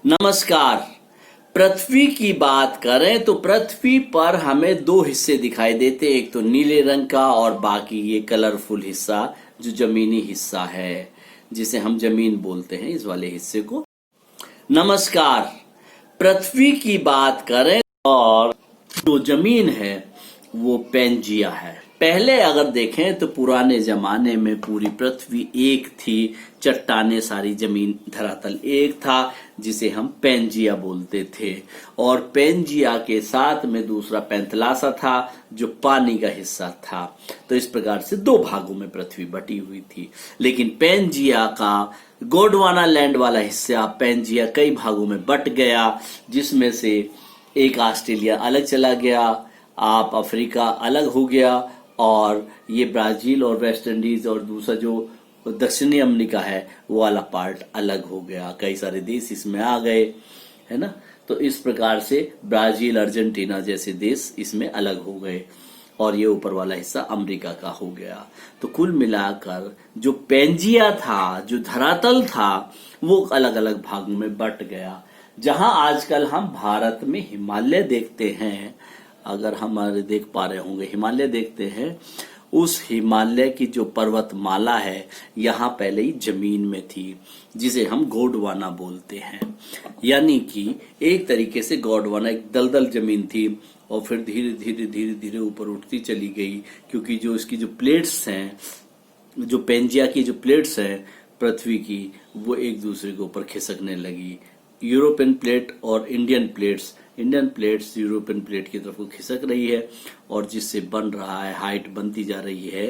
नमस्कार। पृथ्वी की बात करें तो पृथ्वी पर हमें दो हिस्से दिखाई देते हैं, एक तो नीले रंग का और बाकी ये कलरफुल हिस्सा जो जमीनी हिस्सा है, जिसे हम जमीन बोलते हैं, इस वाले हिस्से को। नमस्कार। पृथ्वी की बात करें और जो जमीन है वो पेंजिया है। पहले अगर देखें तो पुराने जमाने में पूरी पृथ्वी एक थी, चट्टाने सारी जमीन धरातल एक था, जिसे हम पेंजिया बोलते थे। और पेंजिया के साथ में दूसरा पैंथलासा था जो पानी का हिस्सा था। तो इस प्रकार से दो भागों में पृथ्वी बटी हुई थी। लेकिन पेंजिया का गोंडवाना लैंड वाला हिस्सा पेंजिया कई भागों में बट गया, जिसमें से एक ऑस्ट्रेलिया अलग चला गया, आप अफ्रीका अलग हो गया, और ये ब्राजील और वेस्ट इंडीज और दूसरा जो दक्षिणी अमेरिका है वो वाला पार्ट अलग हो गया। कई सारे देश इसमें आ गए, है ना। तो इस प्रकार से ब्राजील, अर्जेंटीना जैसे देश इसमें अलग हो गए और ये ऊपर वाला हिस्सा अमेरिका का हो गया। तो कुल मिलाकर जो पेंजिया था, जो धरातल था, वो अलग अलग भागों में बट गया। जहां आजकल हम भारत में हिमालय देखते हैं, अगर हमारे देख पा रहे होंगे, हिमालय देखते हैं, उस हिमालय की जो पर्वतमाला है यहाँ पहले ही जमीन में थी, जिसे हम गोंडवाना बोलते हैं। यानी कि एक तरीके से गोंडवाना एक दलदल जमीन थी और फिर धीरे धीरे धीरे धीरे ऊपर उठती चली गई, क्योंकि जो इसकी जो प्लेट्स हैं, जो पेंजिया की जो प्लेट्स हैं पृथ्वी की, वो एक दूसरे के ऊपर खिसकने लगी। यूरोपियन प्लेट और इंडियन प्लेट्स यूरोपियन प्लेट की तरफ को खिसक रही है, और जिससे बन रहा है, हाइट बनती जा रही है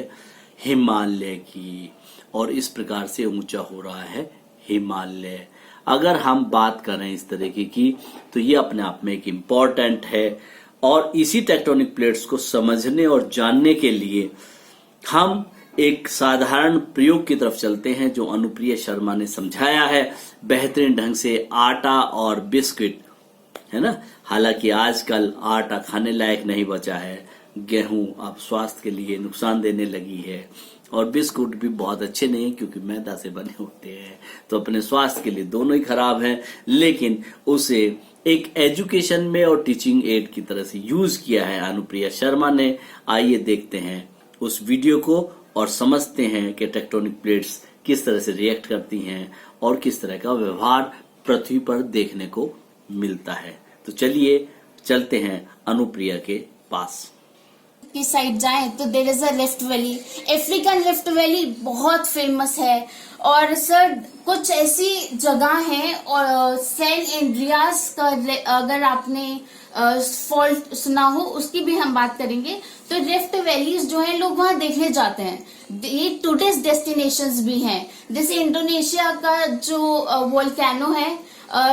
हिमालय की, और इस प्रकार से ऊंचा हो रहा है हिमालय। अगर हम बात करें इस तरीके की, तो ये अपने आप में एक इम्पॉर्टेंट है। और इसी टेक्टोनिक प्लेट्स को समझने और जानने के लिए हम एक साधारण प्रयोग की तरफ चलते हैं, जो अनुप्रिया शर्मा ने समझाया है बेहतरीन ढंग से। आटा और बिस्किट, है ना। हालांकि आजकल आटा खाने लायक नहीं बचा है, गेहूं अब स्वास्थ्य के लिए नुकसान देने लगी है, और बिस्कुट भी बहुत अच्छे नहीं क्योंकि मैदा से बने होते हैं, तो अपने स्वास्थ्य के लिए दोनों ही खराब हैं। लेकिन उसे एक एजुकेशन में और टीचिंग एड की तरह से यूज किया है अनुप्रिया शर्मा ने। आइए देखते हैं उस वीडियो को और समझते हैं कि टेक्टोनिक प्लेट्स किस तरह से रिएक्ट करती हैं और किस तरह का व्यवहार पृथ्वी पर देखने को मिलता है। तो चलिए चलते हैं अनुप्रिया के पास। की साइड जाएं तो there is a rift valley. African rift valley बहुत फेमस है। और सर कुछ ऐसी जगह हैं, और सैन एंड्रियास का अगर आपने फॉल्ट सुना हो, उसकी भी हम बात करेंगे। तो रिफ्ट वैलीज जो है लोग वहां देखने जाते हैं। ये टूरिस्ट डेस्टिनेशंस भी हैं। जैसे इंडोनेशिया का जो वोल्केनो है,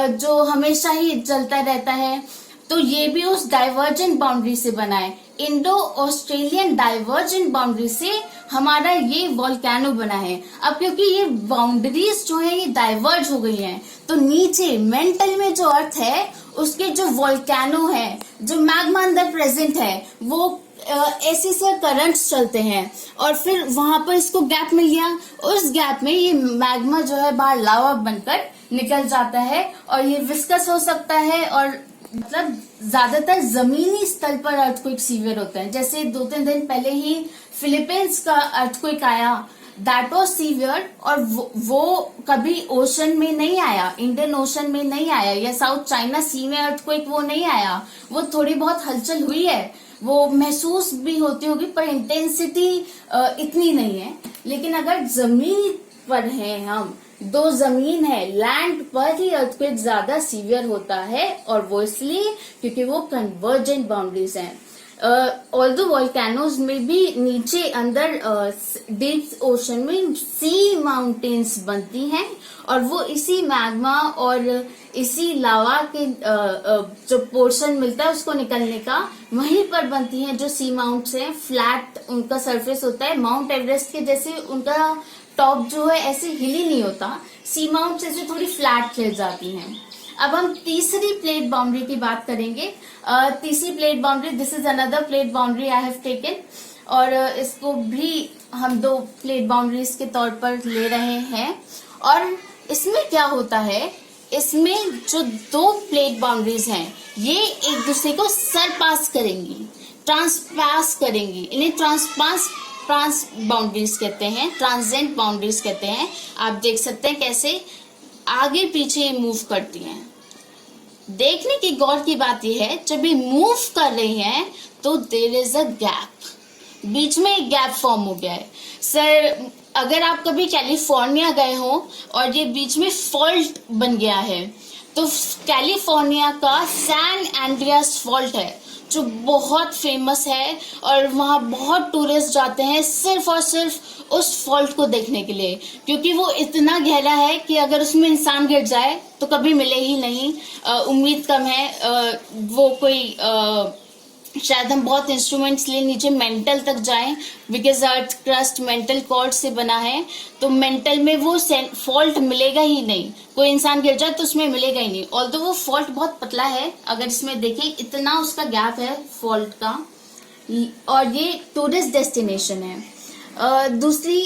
जो हमेशा ही जलता रहता है, तो ये भी उस डाइवर्जेंट बाउंड्री से बना है। इंडो ऑस्ट्रेलियन डाइवर्जेंट बाउंड्री से हमारा ये वोल्केनो बना है। अब क्योंकि ये बाउंड्रीज जो है ये डाइवर्ज हो गई हैं, तो नीचे मेंटल में जो अर्थ है उसके जो वोल्केनो है, जो मैग्मा अंदर प्रेजेंट है, वो ऐसे से करंट्स चलते हैं, और फिर वहां पर इसको गैप मिल गया। उस गैप में ये मैग्मा जो है बाहर लावा बनकर निकल जाता है, और ये विस्कस हो सकता है, और मतलब ज्यादातर जमीनी स्तर पर अर्थक्वेक सीवियर होते हैं। जैसे 2-3 दिन पहले ही फिलीपींस का अर्थक्वेक आया, दैट वाज सीवियर, और वो कभी ओशन में नहीं आया, इंडियन ओशन में नहीं आया, या साउथ चाइना सी में अर्थक्वेक वो नहीं आया। वो थोड़ी बहुत हलचल हुई है, वो महसूस भी होती होगी, पर इंटेंसिटी इतनी नहीं है। लेकिन अगर जमीन पर हैं हम, दो जमीन है, लैंड पर ही अर्थक्वेक ज्यादा सीवियर होता है, और वो इसलिए क्योंकि वो कन्वर्जेंट बाउंड्रीज हैं। ऑल्दो वोल्केनोज में भी नीचे अंदर डीप ओशन में सी माउंटेन्स बनती हैं, और वो इसी मैग्मा और इसी लावा के जो पोर्शन मिलता है उसको निकलने का, वहीं पर बनती हैं जो सी माउंट्स हैं। फ्लैट उनका सरफेस होता है, माउंट एवरेस्ट के जैसे उनका टॉप जो है ऐसे हिली नहीं होता, सी माउंट्स ऐसे थोड़ी फ्लैट रह जाती हैं। अब हम तीसरी प्लेट बाउंड्री की बात करेंगे। तीसरी plate boundary, this is another plate boundary I have taken, और इसको भी हम दो प्लेट बाउंड्रीज के तौर पर ले रहे हैं। और इसमें क्या होता है इसमें जो दो प्लेट बाउंड्रीज हैं ये एक दूसरे को सरपास करेंगी, ट्रांसपास करेंगी। इन्हें ट्रांस बाउंड्रीज कहते हैं, ट्रांजेंट बाउंड्रीज कहते हैं। आप देख सकते हैं कैसे आगे पीछे मूव करती हैं। देखने की गौर की बात यह है, जब ये मूव कर रही हैं तो देयर इज अ गैप, बीच में एक गैप फॉर्म हो गया है। सर अगर आप कभी कैलिफोर्निया गए हो और ये बीच में फॉल्ट बन गया है, तो कैलिफोर्निया का सैन एंड्रियास फॉल्ट है जो बहुत फेमस है और वहाँ बहुत टूरिस्ट जाते हैं सिर्फ और सिर्फ उस फॉल्ट को देखने के लिए, क्योंकि वो इतना गहरा है कि अगर उसमें इंसान गिर जाए तो कभी मिले ही नहीं। उम्मीद कम है वो कोई शायद हम बहुत इंस्ट्रूमेंट्स लिए नीचे मेंटल तक जाएं, because earth crust mantle core से बना है, तो मेंटल में वो फॉल्ट मिलेगा ही नहीं। कोई इंसान गिर जाए तो उसमें मिलेगा ही नहीं। ऑल्दो वो फॉल्ट बहुत पतला है, अगर इसमें देखें इतना उसका गैप है फॉल्ट का, और ये टूरिस्ट डेस्टिनेशन है। दूसरी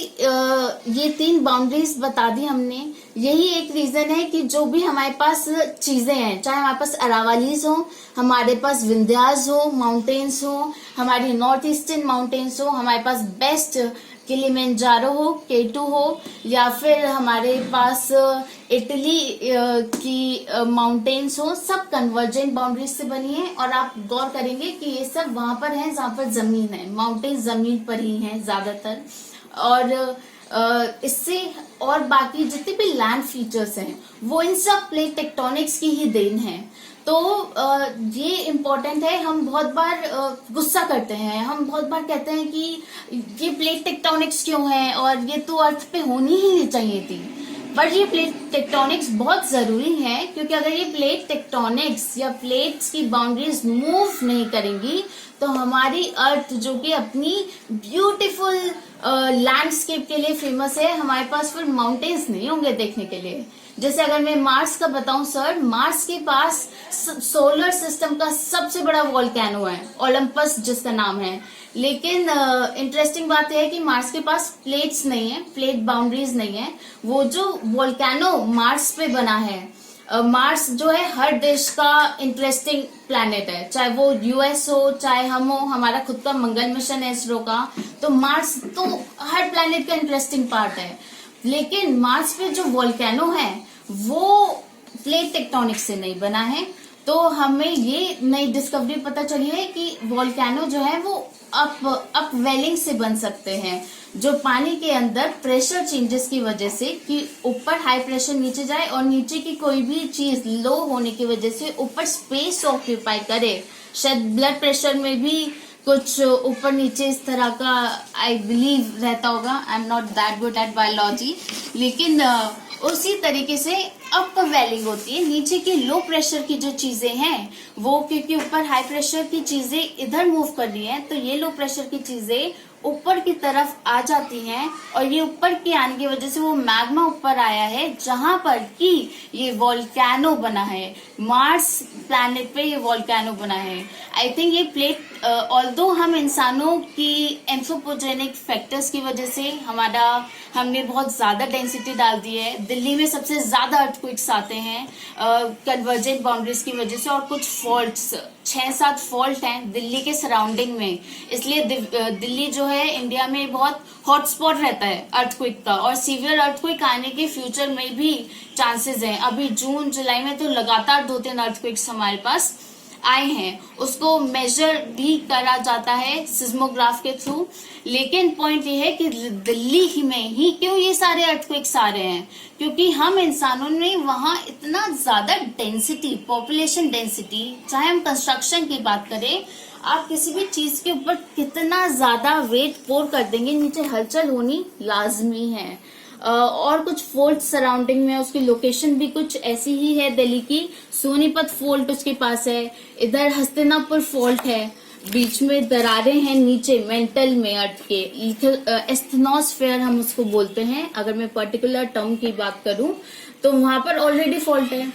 ये 3 बाउंड्रीज बता दी हमने। यही एक रीजन है कि जो भी हमारे पास चीजें हैं, चाहे हमारे पास अरावलीज हो, हमारे पास विंध्यास हो, माउंटेन्स हो, हमारी नॉर्थ ईस्टर्न माउंटेन्स हो, हमारे पास बेस्ट किलिमंजारो हो, केटू हो, या फिर हमारे पास इटली की माउंटेन्स हो, सब कन्वर्जेंट बाउंड्रीज से बनी है। और आप गौर करेंगे कि ये सब वहां पर है जहां पर जमीन है, माउंटेन जमीन पर ही है ज्यादातर। और इससे और बाकी जितने भी लैंड फीचर्स हैं वो इन सब प्लेट टेक्टोनिक्स की ही देन है। तो ये इम्पोर्टेंट है। हम बहुत बार गुस्सा करते हैं, हम बहुत बार कहते हैं कि ये प्लेट टेक्टोनिक्स क्यों है और ये तो अर्थ पे होनी ही नहीं चाहिए थी, पर ये प्लेट टेक्टोनिक्स बहुत जरूरी है, क्योंकि अगर ये प्लेट टेक्टोनिक्स या प्लेट्स की बाउंड्रीज मूव नहीं करेंगी तो हमारी अर्थ, जो कि अपनी ब्यूटीफुल लैंडस्केप के लिए फेमस है, हमारे पास फिर माउंटेन्स नहीं होंगे देखने के लिए। जैसे अगर मैं मार्स का बताऊं सर, मार्स के पास सोलर सिस्टम का सबसे बड़ा वोल्केनो है, ओलंपस जिसका नाम है। लेकिन इंटरेस्टिंग बात यह है कि मार्स के पास प्लेट्स नहीं है, प्लेट बाउंड्रीज नहीं है। वो जो वोल्केनो मार्स पे बना है, मार्स जो है हर देश का इंटरेस्टिंग प्लैनेट है, चाहे वो यूएस हो, चाहे हम हो, हमारा खुद का मंगल मिशन है इसरो का, तो मार्स तो हर प्लैनेट का इंटरेस्टिंग पार्ट है। लेकिन मार्स पे जो वोल्केनो है वो प्लेट टेक्टोनिक्स से नहीं बना है। तो हमें ये नई डिस्कवरी पता चली है कि वोल्केनो जो है वो अप वेलिंग से बन सकते हैं, जो पानी के अंदर प्रेशर चेंजेस की वजह से, कि ऊपर हाई प्रेशर नीचे जाए और नीचे की कोई भी चीज लो होने की वजह से ऊपर स्पेस ऑक्यूपाई करे। शायद ब्लड प्रेशर में भी कुछ ऊपर नीचे इस तरह का आई बिलीव रहता होगा। I am not that good at biology, लेकिन उसी तरीके से अप वेलिंग होती है। नीचे की लो प्रेशर की जो चीजें हैं वो, क्योंकि ऊपर हाई प्रेशर की चीजें इधर मूव कर रही हैं, तो ये लो प्रेशर की चीजें ऊपर की तरफ आ जाती हैं, और ये ऊपर के आने की वजह से वो मैग्मा ऊपर आया है, जहां पर कि ये वोल्केनो बना है। मार्स प्लैनेट पे ये वोल्केनो बना है। आई थिंक ये प्लेट ऑल्दो हम इंसानों की एंथ्रोपोजेनिक फैक्टर्स की वजह से हमने बहुत ज्यादा डेंसिटी डाल दी है। दिल्ली में सबसे ज्यादा अर्थक्वेक्स आते हैं कन्वर्जेंट बाउंड्रीज की वजह से, और कुछ फॉल्ट्स 6-7 फॉल्ट हैं दिल्ली के सराउंडिंग में। इसलिए दिल्ली जो है इंडिया में बहुत हॉटस्पॉट रहता है अर्थक्वेक का, और सीवियर अर्थक्वेक आने के फ्यूचर में भी चांसेस हैं। अभी जून जुलाई में तो लगातार 2-3 अर्थक्वेक्स हमारे पास आए हैं, उसको मेजर भी करा जाता है सिस्मोग्राफ के थ्रू। लेकिन पॉइंट ये है कि दिल्ली ही में ही क्यों ये सारे अर्थक्वेक्स आ रहे हैं, क्योंकि हम इंसानों ने वहां इतना ज्यादा डेंसिटी, पॉपुलेशन डेंसिटी, चाहे हम कंस्ट्रक्शन की बात करें, आप किसी भी चीज के ऊपर कितना ज्यादा वेट पोर कर देंगे, नीचे हलचल होनी लाजमी है। और कुछ फोल्ट सराउंडिंग में, उसकी लोकेशन भी कुछ ऐसी ही है दिल्ली की। सोनीपत फोल्ट उसके पास है, इधर हस्तिनापुर फोल्ट है, बीच में दरारें हैं नीचे मेंटल में अर्थ के, एस्थेनोस्फेयर हम उसको बोलते हैं अगर मैं पर्टिकुलर टर्म की बात करूं, तो वहां पर ऑलरेडी फॉल्ट है।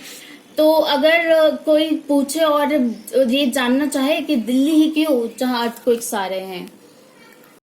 तो अगर कोई पूछे और ये जानना चाहे कि दिल्ली ही क्यों जहां अर्थक्वेक्स आ रहे हैं,